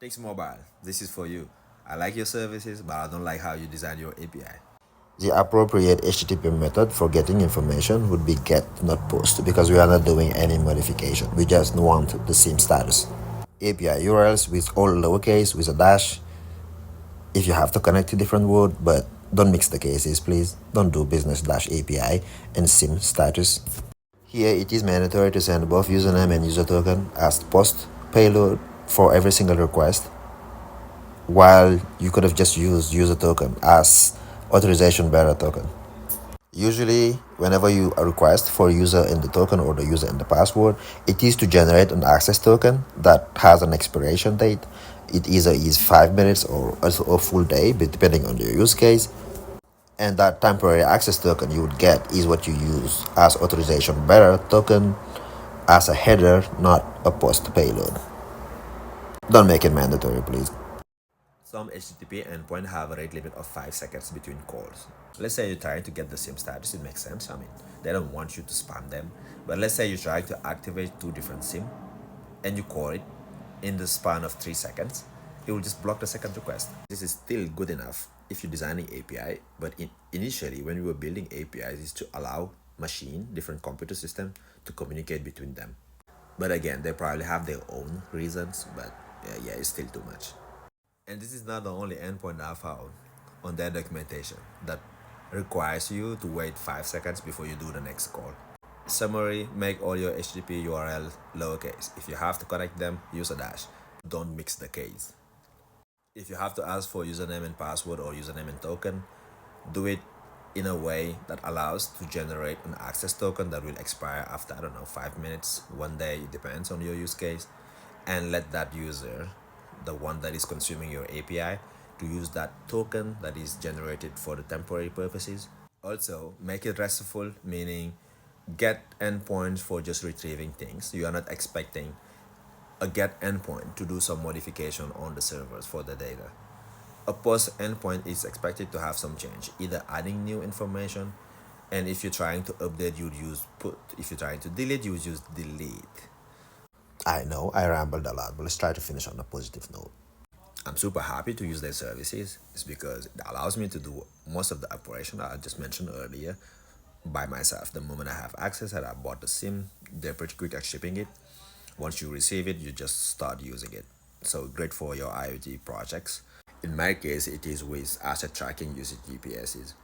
Thanks Mobile, this is for you. I like your services, but I don't like how you design your API. The appropriate HTTP method for getting information would be get, not post, because we are not doing any modification. We just want the same status. API URLs with all lowercase with a dash if you have to connect to different word, but don't mix the cases, please. Don't do business dash API and SIM status. Here it is mandatory to send both username and user token as post payload for every single request, while you could have just used user token as authorization bearer token. Usually, whenever you request for user in the token or the user in the password, it is to generate an access token that has an expiration date. It either is 5 minutes or a full day, depending on your use case. And that temporary access token you would get is what you use as authorization bearer token as a header, not a post payload. Don't make it mandatory, please. Some HTTP endpoint have a rate limit of 5 seconds between calls. Let's say you're trying to get the SIM status, it makes sense. I mean, they don't want you to spam them. But let's say you're trying to activate two different SIM and you call it in the span of 3 seconds, it will just block the second request. This is still good enough if you're designing API, but initially when we were building APIs is to allow different computer system to communicate between them. But again, they probably have their own reasons, but yeah, it's still too much. And this is not the only endpoint I found on their documentation that requires you to wait 5 seconds before you do the next call. Summary, make all your HTTP URL lowercase. If you have to connect them, use a dash. Don't mix the case. If you have to ask for username and password or username and token, do it in a way that allows to generate an access token that will expire after, I don't know, 5 minutes, 1 day, it depends on your use case, and let that user, the one that is consuming your API, to use that token that is generated for the temporary purposes. Also, make it restful, meaning get endpoints for just retrieving things. You are not expecting a get endpoint to do some modification on the servers for the data. A post endpoint is expected to have some change, either adding new information, and if you're trying to update, you'd use put. If you're trying to delete, you would use delete. I know I rambled a lot, but let's try to finish on a positive note. I'm super happy to use their services. It's because it allows me to do most of the operation I just mentioned earlier by myself. The moment I have access and I bought the SIM, they're pretty quick at shipping it. Once you receive it, you just start using it. So great for your IoT projects. In my case, it is with asset tracking using GPSs.